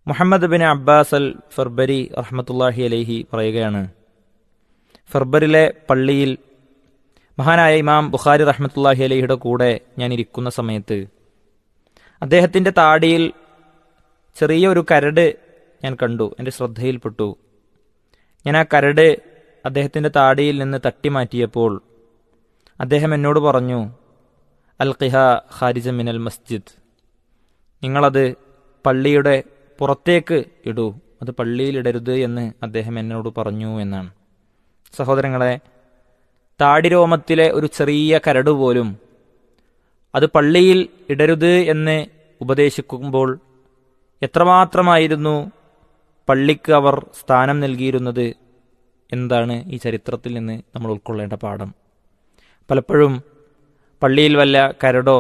Muhammad bin Abbas അൽ ഫർബരി റഹ്മത്തുള്ളാഹി അലൈഹി പറയുകയാണ്, ഫർബറിലെ പള്ളിയിൽ മഹാനായ ഇമാം ബുഖാരി റഹ്മത്തുള്ളാഹി അലൈഹിയുടെ കൂടെ ഞാൻ ഇരിക്കുന്ന സമയത്ത് അദ്ദേഹത്തിൻ്റെ താടിയിൽ ചെറിയൊരു കരട് ഞാൻ കണ്ടു, എൻ്റെ ശ്രദ്ധയിൽപ്പെട്ടു. ഞാൻ ആ കരട് അദ്ദേഹത്തിൻ്റെ താടിയിൽ നിന്ന് തട്ടി മാറ്റിയപ്പോൾ അദ്ദേഹം എന്നോട് പറഞ്ഞു, അൽഖിഹ ഖാരിജ മിനൽ മസ്ജിദ്, നിങ്ങളത് പള്ളിയുടെ പുറത്തേക്ക് ഇടൂ, അത് പള്ളിയിൽ ഇടരുത് എന്ന് അദ്ദേഹം എന്നോട് പറഞ്ഞു എന്നാണ്. സഹോദരങ്ങളെ, താടിരോമത്തിലെ ഒരു ചെറിയ കരട് പോലും അത് പള്ളിയിൽ ഇടരുത് എന്ന് ഉപദേശിക്കുമ്പോൾ എത്രമാത്രമായിരുന്നു പള്ളിക്ക് അവർ സ്ഥാനം നൽകിയിരുന്നത് എന്താണ് ഈ ചരിത്രത്തിൽ നിന്ന് നമ്മൾ ഉൾക്കൊള്ളേണ്ട പാഠം. പലപ്പോഴും പള്ളിയിൽ വല്ല കരടോ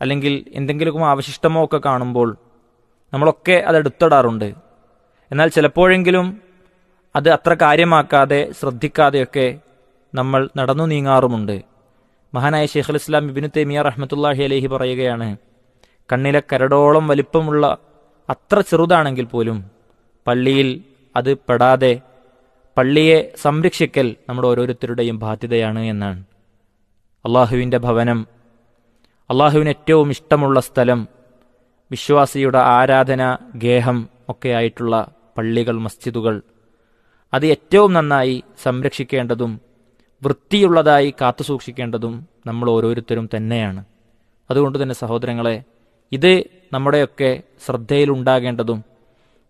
അല്ലെങ്കിൽ എന്തെങ്കിലും അവശിഷ്ടമോ ഒക്കെ കാണുമ്പോൾ നമ്മളൊക്കെ അത് എടുത്തിടാറുണ്ട്. എന്നാൽ ചിലപ്പോഴെങ്കിലും അത് അത്ര കാര്യമാക്കാതെ ശ്രദ്ധിക്കാതെയൊക്കെ നമ്മൾ നടന്നു നീങ്ങാറുമുണ്ട്. മഹാനായ ശൈഖുൽ ഇസ്ലാം ഇബ്നു തൈമിയ്യ റഹ്മത്തുള്ളാഹി അലൈഹി പറയുകയാണ്, കണ്ണിലെ കരടോളം വലിപ്പമുള്ള അത്ര ചെറുതാണെങ്കിൽ പോലും പള്ളിയിൽ അത് പെടാതെ പള്ളിയെ സംരക്ഷിക്കൽ നമ്മുടെ ഓരോരുത്തരുടെയും ബാധ്യതയാണ് എന്നാണ്. അള്ളാഹുവിൻ്റെ ഭവനം, അള്ളാഹുവിന് ഏറ്റവും ഇഷ്ടമുള്ള സ്ഥലം, വിശ്വാസിയുടെ ആരാധന ഗേഹം ഒക്കെയായിട്ടുള്ള പള്ളികൾ, മസ്ജിദുകൾ, അത് ഏറ്റവും നന്നായി സംരക്ഷിക്കേണ്ടതും വൃത്തിയുള്ളതായി കാത്തുസൂക്ഷിക്കേണ്ടതും നമ്മൾ ഓരോരുത്തരും തന്നെയാണ്. അതുകൊണ്ട് തന്നെ സഹോദരങ്ങളെ, ഇത് നമ്മുടെയൊക്കെ ശ്രദ്ധയിലുണ്ടാകേണ്ടതും,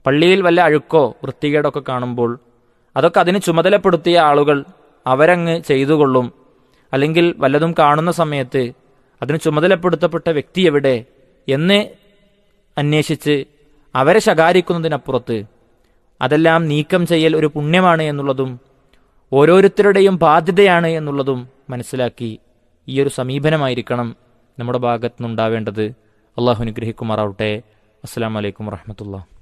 പള്ളിയിൽ വല്ല അഴുക്കോ വൃത്തികേടൊക്കെ കാണുമ്പോൾ അതൊക്കെ അതിന് ചുമതലപ്പെടുത്തിയ ആളുകൾ അവരങ്ങ് ചെയ്തുകൊള്ളും. അല്ലെങ്കിൽ വല്ലതും കാണുന്ന സമയത്ത് അതിന് ചുമതലപ്പെടുത്തപ്പെട്ട വ്യക്തി എവിടെ എന്ന് അന്വേഷിച്ച് അവരെ ശകാരിക്കുന്നതിനപ്പുറത്ത് അതെല്ലാം നീക്കം ചെയ്യൽ ഒരു പുണ്യമാണ് എന്നുള്ളതും ഓരോരുത്തരുടെയും ബാധ്യതയാണ് എന്നുള്ളതും മനസ്സിലാക്കി ഈ ഒരു സമീപനമായിരിക്കണം നമ്മുടെ ഭാഗത്തുനിന്നുണ്ടാവേണ്ടത്. അള്ളാഹു അനുഗ്രഹിക്കുമാറാവട്ടെ. അസ്സലാമു അലൈക്കും വറഹ്മത്തുള്ളാഹി.